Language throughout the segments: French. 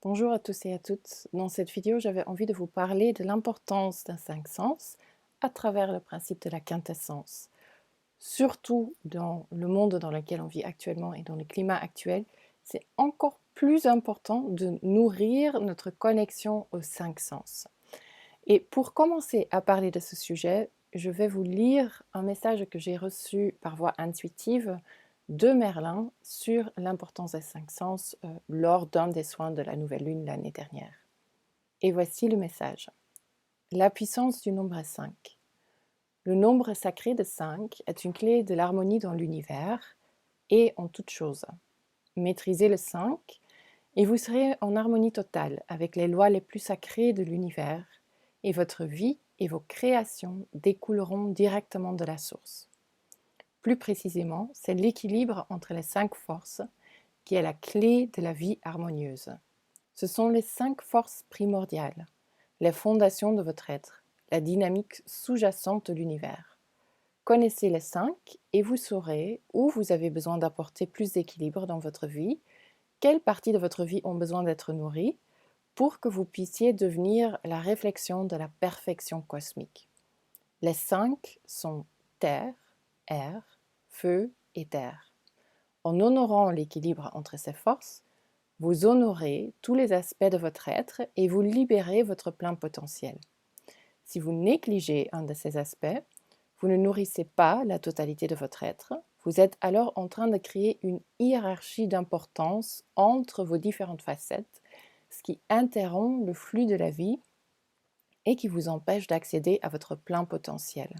Bonjour à tous et à toutes. Dans cette vidéo, j'avais envie de vous parler de l'importance d'un cinq sens à travers le principe de la quintessence. Surtout dans le monde dans lequel on vit actuellement et dans le climat actuel, c'est encore plus important de nourrir notre connexion aux cinq sens. Et pour commencer à parler de ce sujet, je vais vous lire un message que j'ai reçu par voie intuitive de Merlin sur l'importance des cinq sens lors d'un des soins de la nouvelle lune l'année dernière. Et voici le message. La puissance du nombre 5. Le nombre sacré de 5 est une clé de l'harmonie dans l'univers et en toute chose. Maîtrisez le 5 et vous serez en harmonie totale avec les lois les plus sacrées de l'univers et votre vie et vos créations découleront directement de la source. Plus précisément, c'est l'équilibre entre les 5 forces qui est la clé de la vie harmonieuse. Ce sont les 5 forces primordiales, les fondations de votre être, la dynamique sous-jacente de l'univers. Connaissez les 5 et vous saurez où vous avez besoin d'apporter plus d'équilibre dans votre vie, quelles parties de votre vie ont besoin d'être nourries pour que vous puissiez devenir la réflexion de la perfection cosmique. Les 5 sont terre, air, feu et terre. En honorant l'équilibre entre ces forces, vous honorez tous les aspects de votre être et vous libérez votre plein potentiel. Si vous négligez un de ces aspects, vous ne nourrissez pas la totalité de votre être. Vous êtes alors en train de créer une hiérarchie d'importance entre vos différentes facettes, ce qui interrompt le flux de la vie et qui vous empêche d'accéder à votre plein potentiel.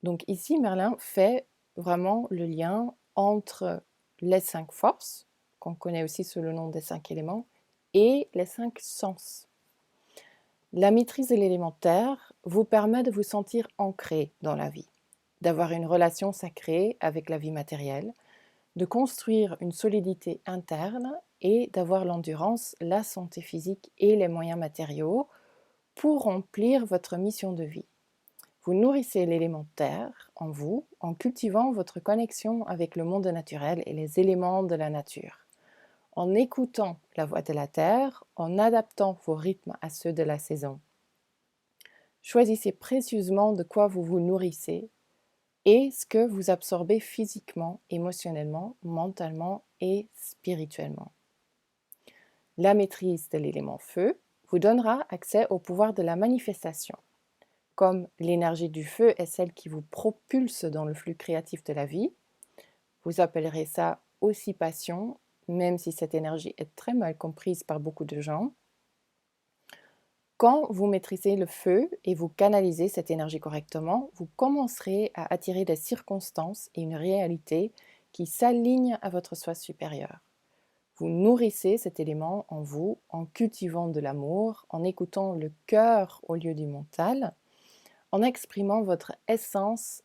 Donc ici, Merlin fait vraiment le lien entre les 5 forces, qu'on connaît aussi sous le nom des 5 éléments, et les 5 sens. La maîtrise de l'élémentaire vous permet de vous sentir ancré dans la vie, d'avoir une relation sacrée avec la vie matérielle, de construire une solidité interne et d'avoir l'endurance, la santé physique et les moyens matériaux pour remplir votre mission de vie. Vous nourrissez l'élémentaire en vous en cultivant votre connexion avec le monde naturel et les éléments de la nature, en écoutant la voix de la terre, en adaptant vos rythmes à ceux de la saison. Choisissez précieusement de quoi vous vous nourrissez et ce que vous absorbez physiquement, émotionnellement, mentalement et spirituellement. La maîtrise de l'élément feu vous donnera accès au pouvoir de la manifestation. Comme l'énergie du feu est celle qui vous propulse dans le flux créatif de la vie, vous appellerez ça aussi passion, même si cette énergie est très mal comprise par beaucoup de gens. Quand vous maîtrisez le feu et vous canalisez cette énergie correctement, vous commencerez à attirer des circonstances et une réalité qui s'alignent à votre soi supérieur. Vous nourrissez cet élément en vous en cultivant de l'amour, en écoutant le cœur au lieu du mental, en exprimant votre essence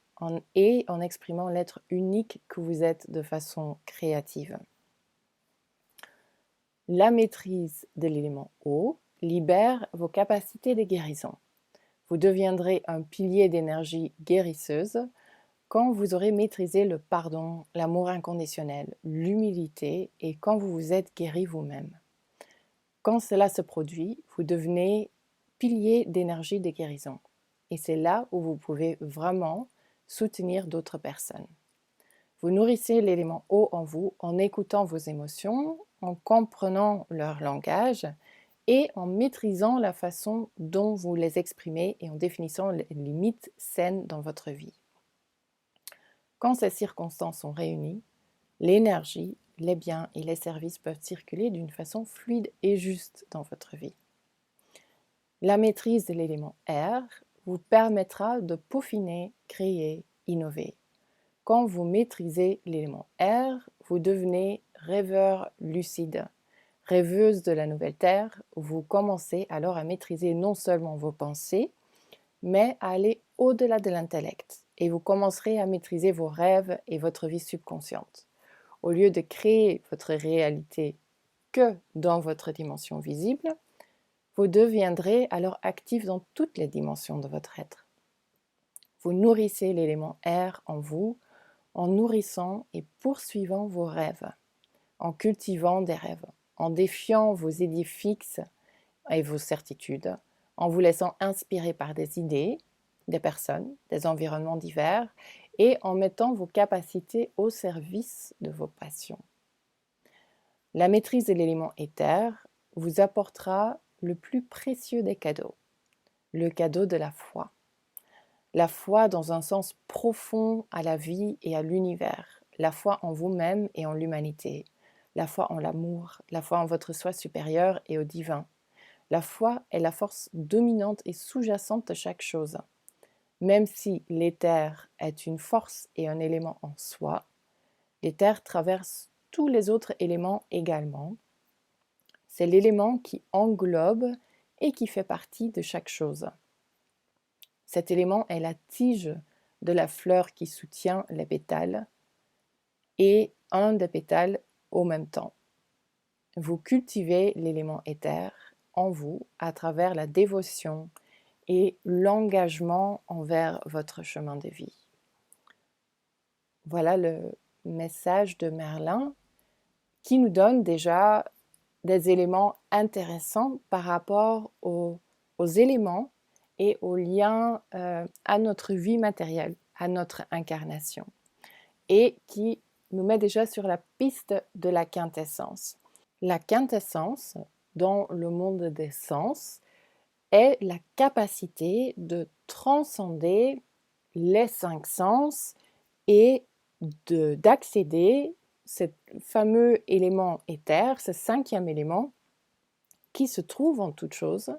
et en exprimant l'être unique que vous êtes de façon créative. La maîtrise de l'élément eau libère vos capacités de guérison. Vous deviendrez un pilier d'énergie guérisseuse quand vous aurez maîtrisé le pardon, l'amour inconditionnel, l'humilité et quand vous vous êtes guéri vous-même. Quand cela se produit, vous devenez pilier d'énergie de guérison. Et c'est là où vous pouvez vraiment soutenir d'autres personnes. Vous nourrissez l'élément eau en vous en écoutant vos émotions, en comprenant leur langage et en maîtrisant la façon dont vous les exprimez et en définissant les limites saines dans votre vie. Quand ces circonstances sont réunies, l'énergie, les biens et les services peuvent circuler d'une façon fluide et juste dans votre vie. La maîtrise de l'élément air vous permettra de peaufiner, créer, innover. Quand vous maîtrisez l'élément air, vous devenez rêveur lucide. Rêveuse de la nouvelle Terre, vous commencez alors à maîtriser non seulement vos pensées, mais à aller au-delà de l'intellect. Et vous commencerez à maîtriser vos rêves et votre vie subconsciente. Au lieu de créer votre réalité que dans votre dimension visible, vous deviendrez alors actif dans toutes les dimensions de votre être. Vous nourrissez l'élément air en vous en nourrissant et poursuivant vos rêves, en cultivant des rêves, en défiant vos idées fixes et vos certitudes, en vous laissant inspirer par des idées, des personnes, des environnements divers, et en mettant vos capacités au service de vos passions. La maîtrise de l'élément éther vous apportera le plus précieux des cadeaux, le cadeau de la foi. La foi dans un sens profond à la vie et à l'univers, la foi en vous-même et en l'humanité, la foi en l'amour, la foi en votre soi supérieur et au divin. La foi est la force dominante et sous-jacente de chaque chose. Même si l'éther est une force et un élément en soi, l'éther traverse tous les autres éléments également. C'est l'élément qui englobe et qui fait partie de chaque chose. Cet élément est la tige de la fleur qui soutient les pétales et un des pétales au même temps. Vous cultivez l'élément éther en vous à travers la dévotion et l'engagement envers votre chemin de vie. Voilà le message de Merlin qui nous donne déjà des éléments intéressants par rapport aux éléments et aux liens à notre vie matérielle, à notre incarnation, et qui nous met déjà sur la piste de la quintessence. La quintessence, dans le monde des sens, est la capacité de transcender les 5 sens et d'accéder ce fameux élément éther, ce 5e élément, qui se trouve en toute chose,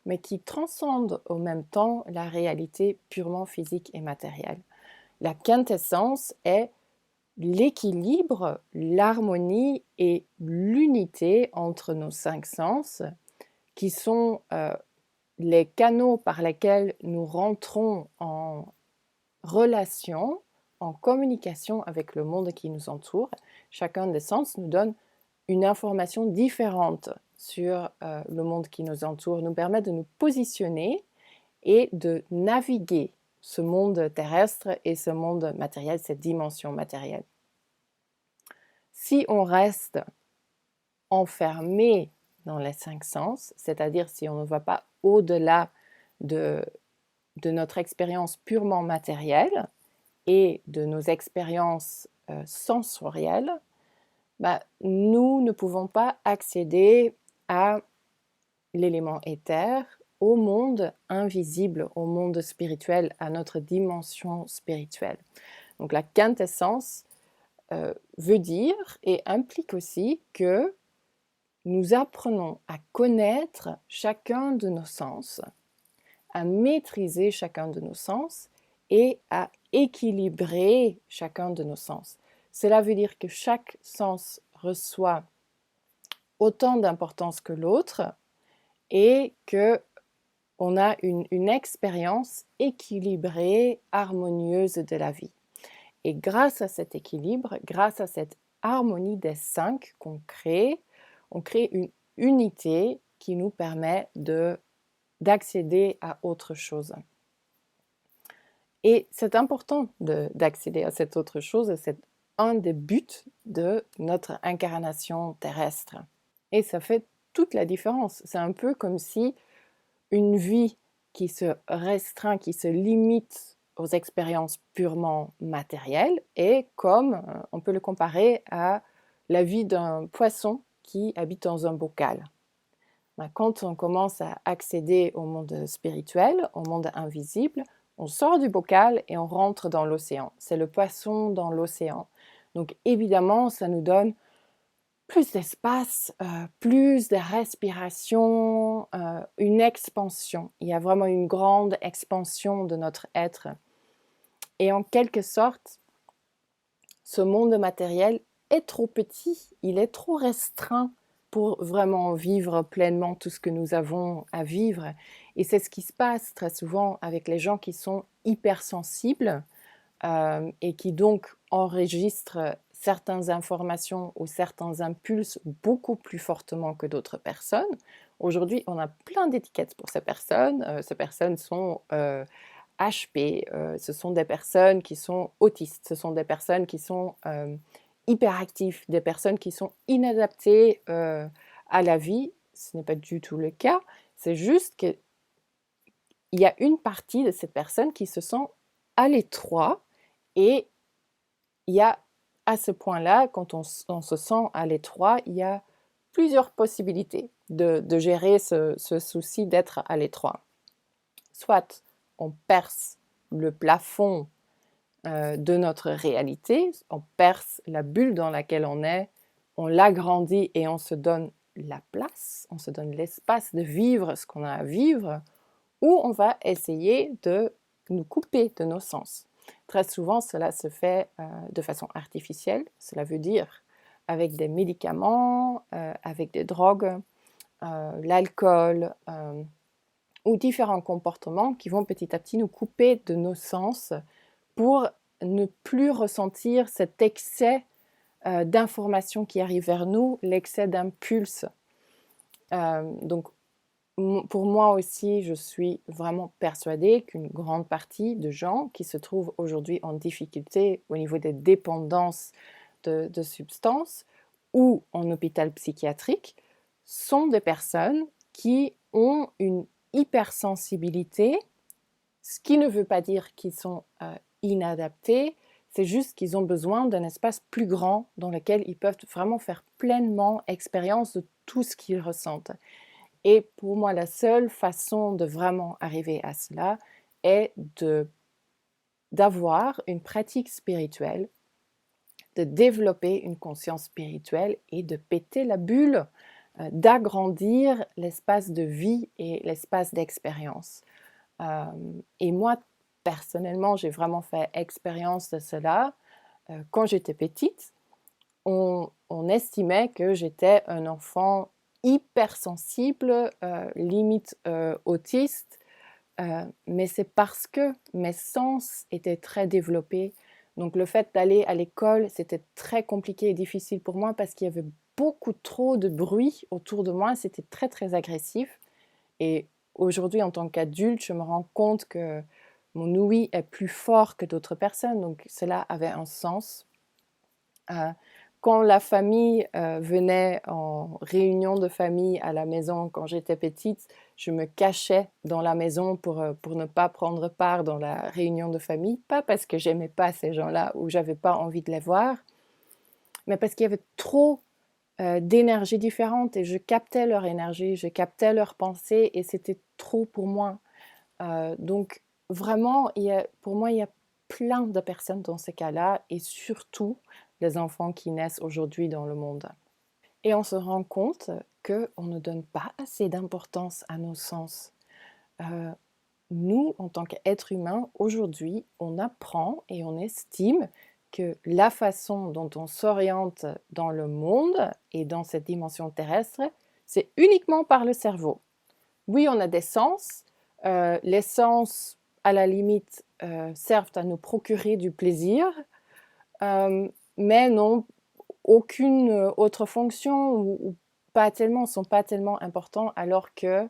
mais qui transcende au même temps la réalité purement physique et matérielle. La quintessence est l'équilibre, l'harmonie et l'unité entre nos 5 sens, qui sont les canaux par lesquels nous rentrons en relation, en communication avec le monde qui nous entoure. Chacun des sens nous donne une information différente sur le monde qui nous entoure, nous permet de nous positionner et de naviguer ce monde terrestre et ce monde matériel, cette dimension matérielle. Si on reste enfermé dans les 5 sens, c'est-à-dire si on ne va pas au-delà de notre expérience purement matérielle et de nos expériences sensorielles, nous ne pouvons pas accéder à l'élément éther, au monde invisible, au monde spirituel, à notre dimension spirituelle. Donc la quintessence veut dire et implique aussi que nous apprenons à connaître chacun de nos sens, à maîtriser chacun de nos sens et à équilibrer chacun de nos sens. Cela veut dire que chaque sens reçoit autant d'importance que l'autre et qu'on a une expérience équilibrée, harmonieuse de la vie. Et grâce à cet équilibre, grâce à cette harmonie des 5 qu'on crée, on crée une unité qui nous permet d'accéder à autre chose. Et c'est important d'accéder à cette autre chose, c'est un des buts de notre incarnation terrestre. Et ça fait toute la différence. C'est un peu comme si une vie qui se restreint, qui se limite aux expériences purement matérielles est comme, on peut le comparer à la vie d'un poisson qui habite dans un bocal. Quand on commence à accéder au monde spirituel, au monde invisible, on sort du bocal et on rentre dans l'océan. C'est le poisson dans l'océan. Donc évidemment, ça nous donne plus d'espace, plus de respiration, une expansion. Il y a vraiment une grande expansion de notre être. Et en quelque sorte, ce monde matériel est trop petit, il est trop restreint pour vraiment vivre pleinement tout ce que nous avons à vivre. Et c'est ce qui se passe très souvent avec les gens qui sont hypersensibles et qui donc enregistrent certaines informations ou certains impulses beaucoup plus fortement que d'autres personnes. Aujourd'hui, on a plein d'étiquettes pour ces personnes. Ces personnes sont HP, ce sont des personnes qui sont autistes, ce sont des personnes qui sont hyperactifs, des personnes qui sont inadaptées à la vie. Ce n'est pas du tout le cas. C'est juste qu'il y a une partie de cette personne qui se sent à l'étroit et il y a à ce point-là, quand on se sent à l'étroit, il y a plusieurs possibilités de gérer ce souci d'être à l'étroit. Soit on perce le plafond de notre réalité, on perce la bulle dans laquelle on est, on l'agrandit et on se donne la place, on se donne l'espace de vivre ce qu'on a à vivre, ou on va essayer de nous couper de nos sens. Très souvent, cela se fait de façon artificielle, cela veut dire avec des médicaments, avec des drogues, l'alcool, ou différents comportements qui vont petit à petit nous couper de nos sens pour ne plus ressentir cet excès d'informations qui arrivent vers nous, l'excès d'impulses. Donc, pour moi aussi, je suis vraiment persuadée qu'une grande partie de gens qui se trouvent aujourd'hui en difficulté au niveau des dépendances de substances ou en hôpital psychiatrique sont des personnes qui ont une hypersensibilité, ce qui ne veut pas dire qu'ils sont inadaptés, c'est juste qu'ils ont besoin d'un espace plus grand dans lequel ils peuvent vraiment faire pleinement expérience de tout ce qu'ils ressentent. Et pour moi, la seule façon de vraiment arriver à cela est d'avoir une pratique spirituelle, de développer une conscience spirituelle et de péter la bulle, d'agrandir l'espace de vie et l'espace d'expérience. Et moi, personnellement, j'ai vraiment fait expérience de cela. Quand j'étais petite, on estimait que j'étais un enfant hypersensible, limite autiste, mais c'est parce que mes sens étaient très développés. Donc le fait d'aller à l'école, c'était très compliqué et difficile pour moi parce qu'il y avait beaucoup trop de bruit autour de moi, c'était très très agressif. Et aujourd'hui, en tant qu'adulte, je me rends compte que mon ouïe est plus fort que d'autres personnes, donc cela avait un sens. Quand la famille venait en réunion de famille à la maison quand j'étais petite, je me cachais dans la maison pour ne pas prendre part dans la réunion de famille, pas parce que j'aimais pas ces gens-là ou j'avais pas envie de les voir, mais parce qu'il y avait trop d'énergies différentes et je captais leur énergie, je captais leurs pensées et c'était trop pour moi. Donc vraiment, pour moi, il y a plein de personnes dans ces cas-là et surtout les enfants qui naissent aujourd'hui dans le monde. Et on se rend compte qu'on ne donne pas assez d'importance à nos sens. Nous, en tant qu'êtres humains, aujourd'hui, on apprend et on estime que la façon dont on s'oriente dans le monde et dans cette dimension terrestre, c'est uniquement par le cerveau. Oui, on a des sens. Les sens, à la limite, servent à nous procurer du plaisir, mais n'ont aucune autre fonction ou pas tellement, sont pas tellement importants, alors que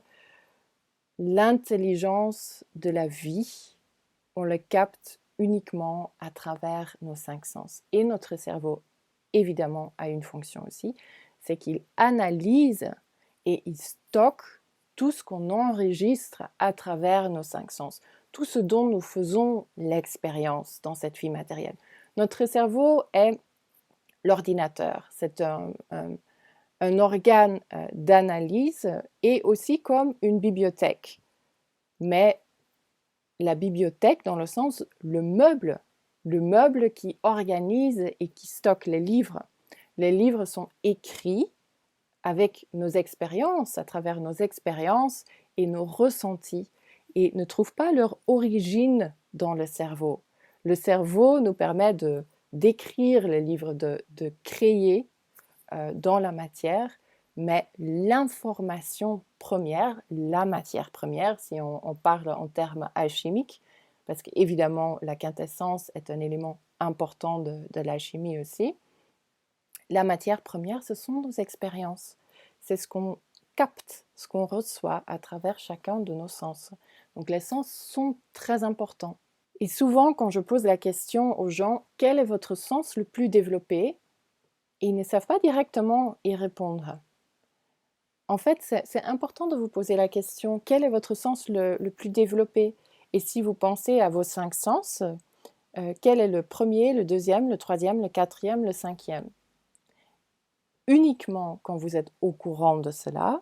l'intelligence de la vie, on le capte uniquement à travers nos 5 sens. Et notre cerveau, évidemment, a une fonction aussi, c'est qu'il analyse et il stocke tout ce qu'on enregistre à travers nos 5 sens, tout ce dont nous faisons l'expérience dans cette vie matérielle. Notre cerveau est l'ordinateur, c'est un organe d'analyse et aussi comme une bibliothèque. Mais la bibliothèque dans le sens le meuble qui organise et qui stocke les livres. Les livres sont écrits avec nos expériences, à travers nos expériences et nos ressentis, et ne trouvent pas leur origine dans le cerveau. Le cerveau nous permet d'écrire les livres, de créer dans la matière, mais l'information première, la matière première, si on parle en termes alchimiques, parce qu'évidemment la quintessence est un élément important de l'alchimie aussi, la matière première, ce sont nos expériences. C'est ce qu'on capte, ce qu'on reçoit à travers chacun de nos sens. Donc les sens sont très importants. Et souvent, quand je pose la question aux gens, quel est votre sens le plus développé? et ils ne savent pas directement y répondre. En fait, c'est important de vous poser la question, quel est votre sens le plus développé? Et si vous pensez à vos 5 sens, quel est le premier, le deuxième, le troisième, le quatrième, le cinquième? Uniquement quand vous êtes au courant de cela,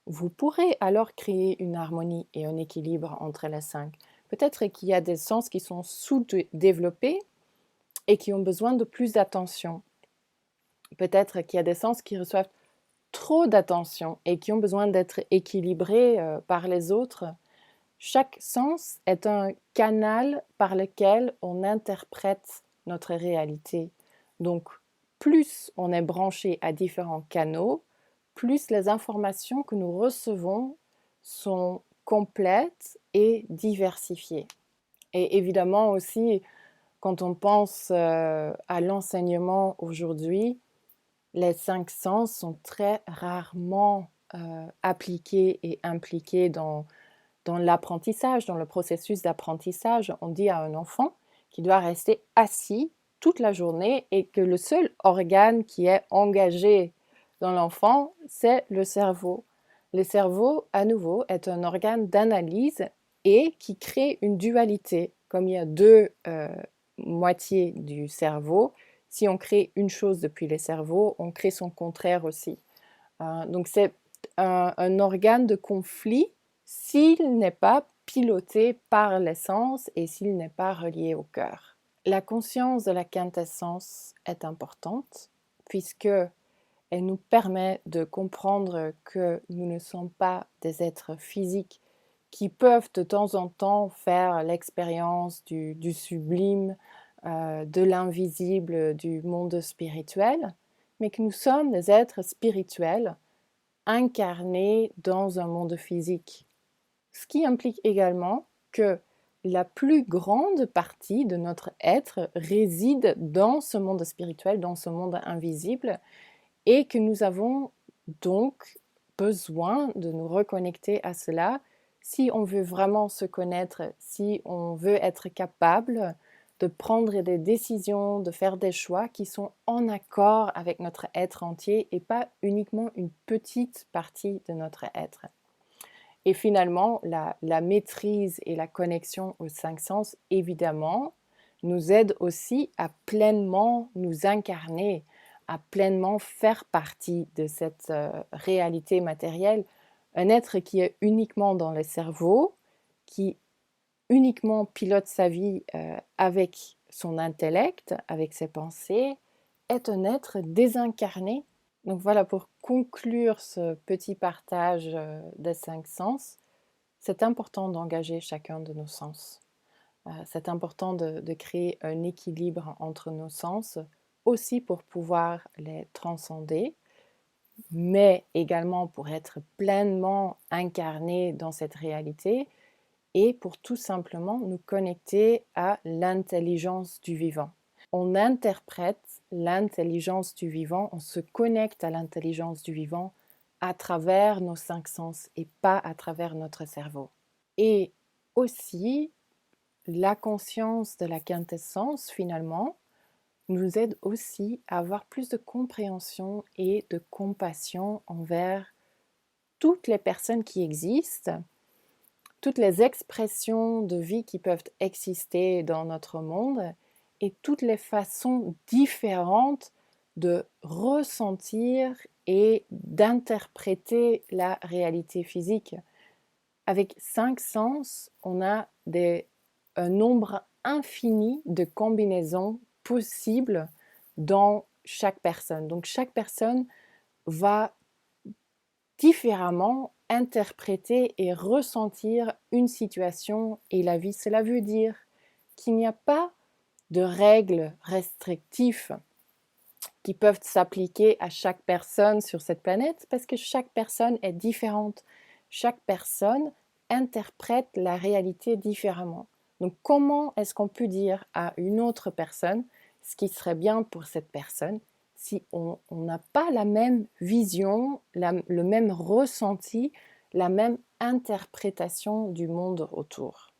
vous pourrez alors créer une harmonie et un équilibre entre les 5. Peut-être qu'il y a des sens qui sont sous-développés et qui ont besoin de plus d'attention. Peut-être qu'il y a des sens qui reçoivent trop d'attention et qui ont besoin d'être équilibrés par les autres. Chaque sens est un canal par lequel on interprète notre réalité. Donc, plus on est branché à différents canaux, plus les informations que nous recevons sont complètes et diversifiées. Et évidemment aussi, quand on pense à l'enseignement aujourd'hui, les 5 sens sont très rarement appliqués et impliqués dans l'apprentissage, dans le processus d'apprentissage. On dit à un enfant qu'il doit rester assis toute la journée et que le seul organe qui est engagé dans l'enfant, c'est le cerveau. Le cerveau, à nouveau, est un organe d'analyse et qui crée une dualité. Comme il y a deux moitiés du cerveau, si on crée une chose depuis le cerveau, on crée son contraire aussi. Donc c'est un organe de conflit s'il n'est pas piloté par l'essence et s'il n'est pas relié au cœur. La conscience de la quintessence est importante puisque elle nous permet de comprendre que nous ne sommes pas des êtres physiques qui peuvent de temps en temps faire l'expérience du sublime, de l'invisible, du monde spirituel, mais que nous sommes des êtres spirituels incarnés dans un monde physique. Ce qui implique également que la plus grande partie de notre être réside dans ce monde spirituel, dans ce monde invisible, et que nous avons donc besoin de nous reconnecter à cela si on veut vraiment se connaître, si on veut être capable de prendre des décisions, de faire des choix qui sont en accord avec notre être entier et pas uniquement une petite partie de notre être. Et finalement, la maîtrise et la connexion aux 5 sens, évidemment, nous aident aussi à pleinement nous incarner, à pleinement faire partie de cette réalité matérielle. Un être qui est uniquement dans le cerveau, qui uniquement pilote sa vie avec son intellect, avec ses pensées, est un être désincarné. Donc voilà, pour conclure ce petit partage des 5 sens, c'est important d'engager chacun de nos sens. C'est important de créer un équilibre entre nos sens, aussi pour pouvoir les transcender, mais également pour être pleinement incarné dans cette réalité et pour tout simplement nous connecter à l'intelligence du vivant. On interprète l'intelligence du vivant, on se connecte à l'intelligence du vivant à travers nos 5 sens et pas à travers notre cerveau. Et aussi, la conscience de la quintessence, finalement, nous aide aussi à avoir plus de compréhension et de compassion envers toutes les personnes qui existent, toutes les expressions de vie qui peuvent exister dans notre monde et toutes les façons différentes de ressentir et d'interpréter la réalité physique. Avec 5 sens, on a un nombre infini de combinaisons possibles dans chaque personne. Donc chaque personne va différemment interpréter et ressentir une situation et la vie. Cela veut dire qu'il n'y a pas de règles restrictives qui peuvent s'appliquer à chaque personne sur cette planète parce que chaque personne est différente. Chaque personne interprète la réalité différemment. Donc comment est-ce qu'on peut dire à une autre personne ce qui serait bien pour cette personne si on n'a pas la même vision, le même ressenti, la même interprétation du monde autour?